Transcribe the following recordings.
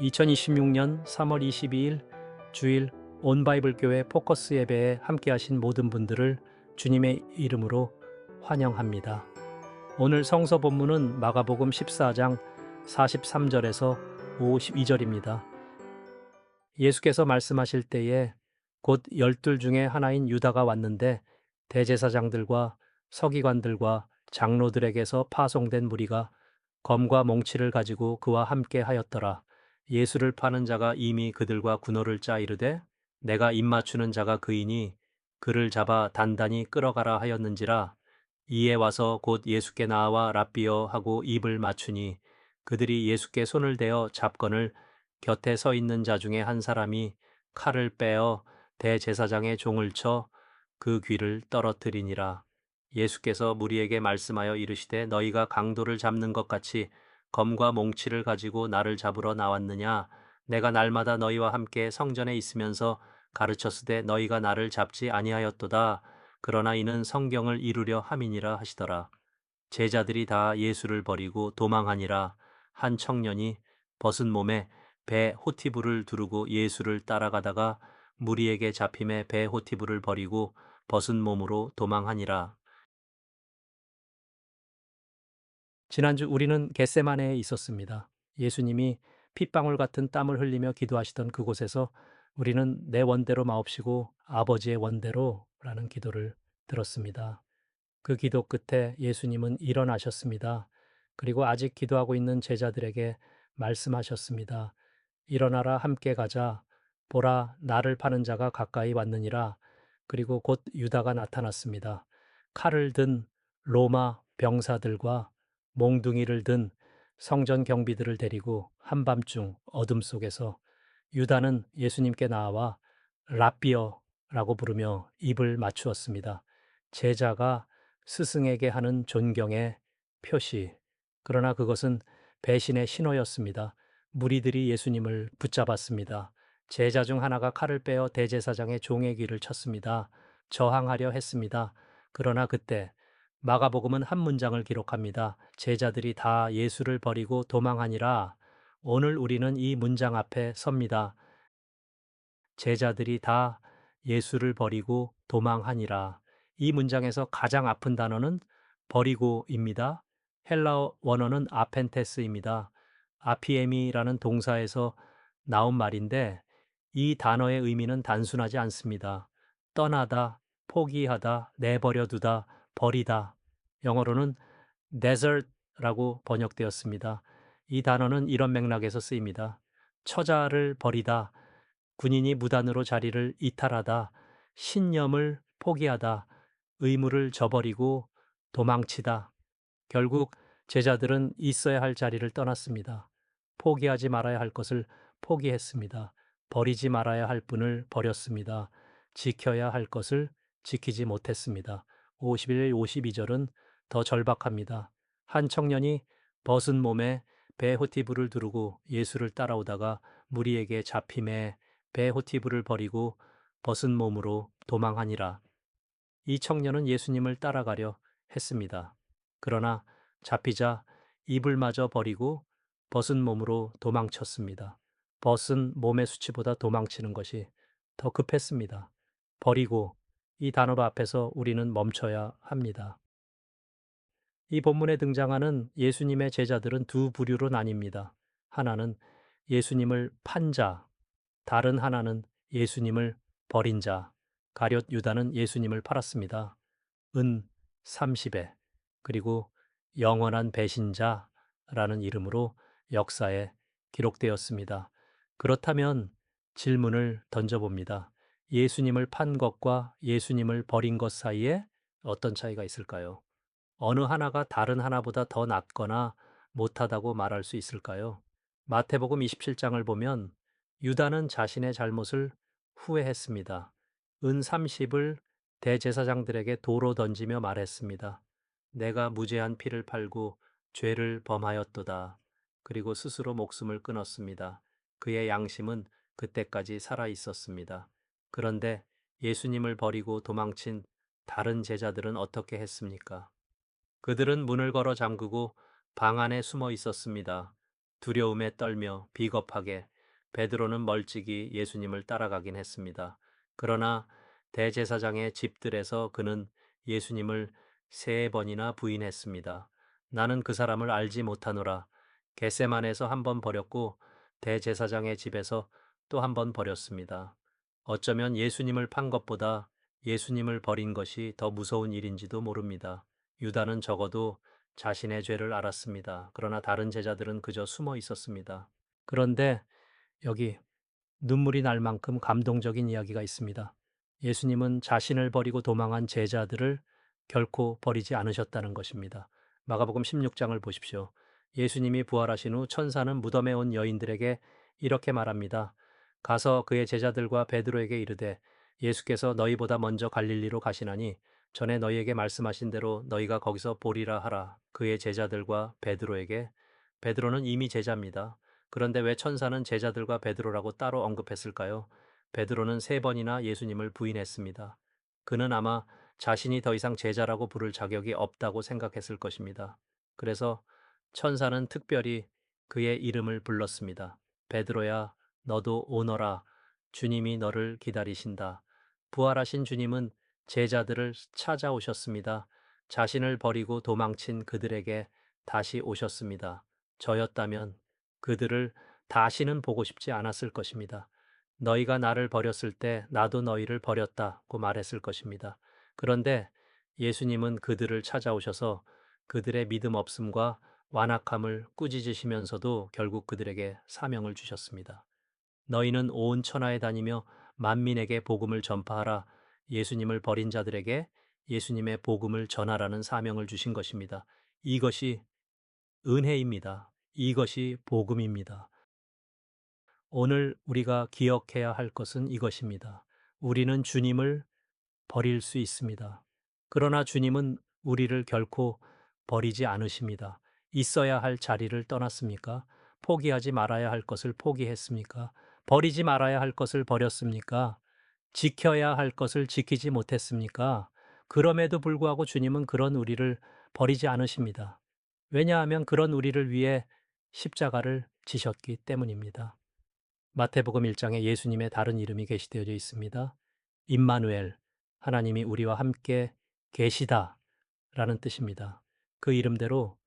2026년 3월 22일 주일 온바이블 교회 포커스 예배에 함께하신 모든 분들을 주님의 이름으로 환영합니다. 오늘 성서 본문은 마가복음 14장 43절에서 52절입니다. 예수께서 말씀하실 때에 곧 12 중에 하나인 유다가 왔는데 대제사장들과 서기관들과 장로들에게서 파송된 무리가 검과 몽치를 가지고 그와 함께 하였더라. 예수를 파는 자가 이미 그들과 군호를 짜 이르되 내가 입맞추는 자가 그이니 그를 잡아 단단히 끌어가라 하였는지라. 이에 와서 곧 예수께 나와 랍비여 하고 입을 맞추니 그들이 예수께 손을 대어 잡거늘 곁에 서 있는 자 중에 한 사람이 칼을 빼어 대제사장의 종을 쳐 그 귀를 떨어뜨리니라. 예수께서 무리에게 말씀하여 이르시되 너희가 강도를 잡는 것 같이 검과 몽치를 가지고 나를 잡으러 나왔느냐? 내가 날마다 너희와 함께 성전에 있으면서 가르쳤으되 너희가 나를 잡지 아니하였도다. 그러나 이는 성경을 이루려 함이니라 하시더라. 제자들이 다 예수를 버리고 도망하니라. 한 청년이 벗은 몸에 배 호티브를 두르고 예수를 따라가다가 무리에게 잡힘에 배 호티브를 버리고 벗은 몸으로 도망하니라. 지난주 우리는 겟세마네에 있었습니다. 예수님이 핏방울 같은 땀을 흘리며 기도하시던 그곳에서 우리는 내 원대로 마옵시고 아버지의 원대로라는 기도를 들었습니다. 그 기도 끝에 예수님은 일어나셨습니다. 그리고 아직 기도하고 있는 제자들에게 말씀하셨습니다. 일어나라 함께 가자. 보라 나를 파는 자가 가까이 왔느니라. 그리고 곧 유다가 나타났습니다. 칼을 든 로마 병사들과 몽둥이를 든 성전 경비들을 데리고 한밤중 어둠 속에서 유다는 예수님께 나와 랍비어라고 부르며 입을 맞추었습니다. 제자가 스승에게 하는 존경의 표시. 그러나 그것은 배신의 신호였습니다. 무리들이 예수님을 붙잡았습니다. 제자 중 하나가 칼을 빼어 대제사장의 종의 귀를 쳤습니다. 저항하려 했습니다. 그러나 그때 마가복음은 한 문장을 기록합니다. 제자들이 다 예수를 버리고 도망하니라. 오늘 우리는 이 문장 앞에 섭니다. 제자들이 다 예수를 버리고 도망하니라. 이 문장에서 가장 아픈 단어는 버리고입니다. 헬라어 원어는 아펜테스입니다. 아피에미라는 동사에서 나온 말인데 이 단어의 의미는 단순하지 않습니다. 떠나다, 포기하다, 내버려 두다, 버리다. 영어로는 desert라고 번역되었습니다. 이 단어는 이런 맥락에서 쓰입니다. 처자를 버리다, 군인이 무단으로 자리를 이탈하다, 신념을 포기하다, 의무를 저버리고 도망치다. 결국 제자들은 있어야 할 자리를 떠났습니다. 포기하지 말아야 할 것을 포기했습니다. 버리지 말아야 할 분을 버렸습니다. 지켜야 할 것을 지키지 못했습니다. 51, 52절은 더 절박합니다. 한 청년이 벗은 몸에 배 호티브를 두르고 예수를 따라오다가 무리에게 잡힘에 배 호티브를 버리고 벗은 몸으로 도망하니라. 이 청년은 예수님을 따라가려 했습니다. 그러나 잡히자 입을 마저 버리고 벗은 몸으로 도망쳤습니다. 벗은 몸의 수치보다 도망치는 것이 더 급했습니다. 버리고 이 단어 앞에서 우리는 멈춰야 합니다. 이 본문에 등장하는 예수님의 제자들은 두 부류로 나뉩니다. 하나는 예수님을 판 자, 다른 하나는 예수님을 버린 자. 가룟 유다는 예수님을 팔았습니다. 은 30에 그리고 영원한 배신자라는 이름으로 역사에 기록되었습니다. 그렇다면 질문을 던져봅니다. 예수님을 판 것과 예수님을 버린 것 사이에 어떤 차이가 있을까요? 어느 하나가 다른 하나보다 더 낫거나 못하다고 말할 수 있을까요? 마태복음 27장을 보면 유다는 자신의 잘못을 후회했습니다. 은 30을 대제사장들에게 도로 던지며 말했습니다. 내가 무죄한 피를 팔고 죄를 범하였도다. 그리고 스스로 목숨을 끊었습니다. 그의 양심은 그때까지 살아 있었습니다. 그런데 예수님을 버리고 도망친 다른 제자들은 어떻게 했습니까? 그들은 문을 걸어 잠그고 방 안에 숨어 있었습니다. 두려움에 떨며 비겁하게 베드로는 멀찍이 예수님을 따라가긴 했습니다. 그러나 대제사장의 집들에서 그는 예수님을 3번이나 부인했습니다. 나는 그 사람을 알지 못하노라. 겟세마네에서 1번 버렸고 대제사장의 집에서 또 1번 버렸습니다. 어쩌면 예수님을 판 것보다 예수님을 버린 것이 더 무서운 일인지도 모릅니다. 유다는 적어도 자신의 죄를 알았습니다. 그러나 다른 제자들은 그저 숨어 있었습니다. 그런데 여기 눈물이 날 만큼 감동적인 이야기가 있습니다. 예수님은 자신을 버리고 도망한 제자들을 결코 버리지 않으셨다는 것입니다. 마가복음 16장을 보십시오. 예수님이 부활하신 후 천사는 무덤에 온 여인들에게 이렇게 말합니다. 가서 그의 제자들과 베드로에게 이르되 예수께서 너희보다 먼저 갈릴리로 가시나니 전에 너희에게 말씀하신 대로 너희가 거기서 보리라 하라. 그의 제자들과 베드로에게 베드로는 이미 제자입니다. 그런데 왜 천사는 제자들과 베드로라고 따로 언급했을까요? 베드로는 3번이나 예수님을 부인했습니다. 그는 아마 자신이 더 이상 제자라고 부를 자격이 없다고 생각했을 것입니다. 그래서 천사는 특별히 그의 이름을 불렀습니다. 베드로야, 너도 오너라. 주님이 너를 기다리신다. 부활하신 주님은 제자들을 찾아오셨습니다. 자신을 버리고 도망친 그들에게 다시 오셨습니다. 저였다면 그들을 다시는 보고 싶지 않았을 것입니다. 너희가 나를 버렸을 때 나도 너희를 버렸다고 말했을 것입니다. 그런데 예수님은 그들을 찾아오셔서 그들의 믿음 없음과 완악함을 꾸짖으시면서도 결국 그들에게 사명을 주셨습니다. 너희는 온 천하에 다니며 만민에게 복음을 전파하라. 예수님을 버린 자들에게 예수님의 복음을 전하라는 사명을 주신 것입니다. 이것이 은혜입니다. 이것이 복음입니다. 오늘 우리가 기억해야 할 것은 이것입니다. 우리는 주님을 버릴 수 있습니다. 그러나 주님은 우리를 결코 버리지 않으십니다. 있어야 할 자리를 떠났습니까? 포기하지 말아야 할 것을 포기했습니까? 버리지 말아야 할 것을 버렸습니까? 지켜야 할 것을 지키지 못했습니까? 그럼에도 불구하고 주님은 그런 우리를 버리지 않으십니다. 왜냐하면 그런 우리를 위해 십자가를 지셨기 때문입니다. 마태복음 1장에 예수님의 다른 이름이 게시되어 있습니다. 임마누엘, 하나님이 우리와 함께 계시다 라는 뜻입니다. 그 이름대로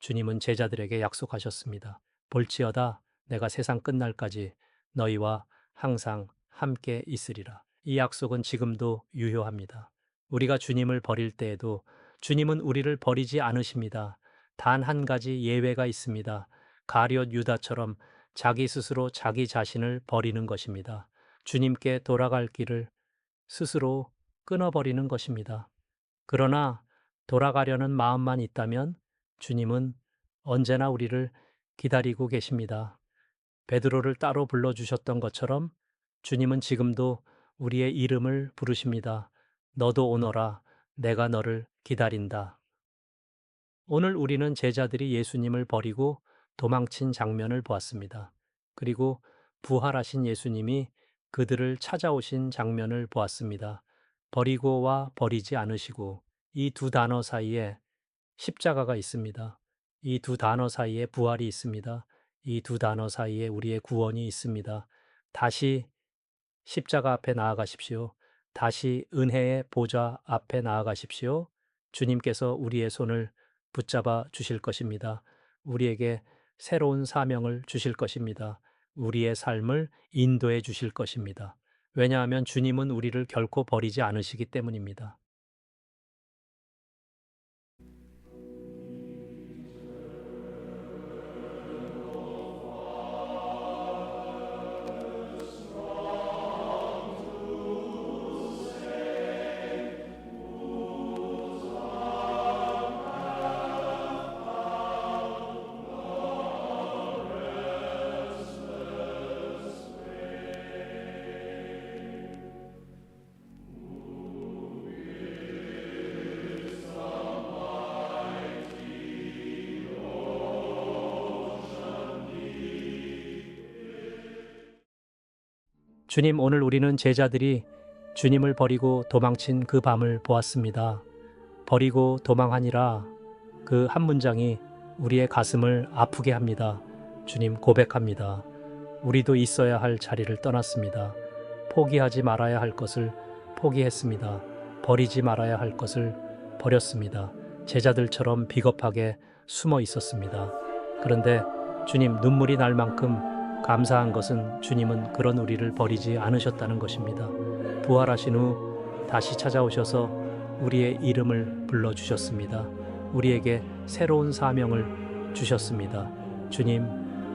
주님은 제자들에게 약속하셨습니다. 볼지어다 내가 세상 끝날까지 너희와 항상 함께 있으리라. 이 약속은 지금도 유효합니다. 우리가 주님을 버릴 때에도 주님은 우리를 버리지 않으십니다. 단 한 가지 예외가 있습니다. 가룟 유다처럼 자기 스스로 자기 자신을 버리는 것입니다. 주님께 돌아갈 길을 스스로 끊어버리는 것입니다. 그러나 돌아가려는 마음만 있다면 주님은 언제나 우리를 기다리고 계십니다. 베드로를 따로 불러주셨던 것처럼 주님은 지금도 우리의 이름을 부르십니다. 너도 오너라. 내가 너를 기다린다. 오늘 우리는 제자들이 예수님을 버리고 도망친 장면을 보았습니다. 그리고 부활하신 예수님이 그들을 찾아오신 장면을 보았습니다. 버리고와 버리지 않으시고 이 두 단어 사이에 십자가가 있습니다. 이 두 단어 사이에 부활이 있습니다. 이 두 단어 사이에 우리의 구원이 있습니다. 다시 십자가 앞에 나아가십시오. 다시 은혜의 보좌 앞에 나아가십시오. 주님께서 우리의 손을 붙잡아 주실 것입니다. 우리에게 새로운 사명을 주실 것입니다. 우리의 삶을 인도해 주실 것입니다. 왜냐하면 주님은 우리를 결코 버리지 않으시기 때문입니다. 주님, 오늘 우리는 제자들이 주님을 버리고 도망친 그 밤을 보았습니다. 버리고 도망하니라 그 한 문장이 우리의 가슴을 아프게 합니다. 주님, 고백합니다. 우리도 있어야 할 자리를 떠났습니다. 포기하지 말아야 할 것을 포기했습니다. 버리지 말아야 할 것을 버렸습니다. 제자들처럼 비겁하게 숨어 있었습니다. 그런데 주님, 눈물이 날 만큼 감사한 것은 주님은 그런 우리를 버리지 않으셨다는 것입니다. 부활하신 후 다시 찾아오셔서 우리의 이름을 불러주셨습니다. 우리에게 새로운 사명을 주셨습니다. 주님,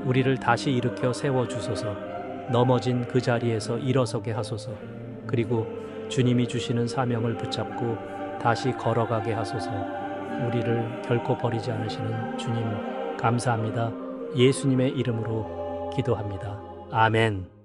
우리를 다시 일으켜 세워주소서. 넘어진 그 자리에서 일어서게 하소서. 그리고 주님이 주시는 사명을 붙잡고 다시 걸어가게 하소서. 우리를 결코 버리지 않으시는 주님, 감사합니다. 예수님의 이름으로 기도합니다. 아멘.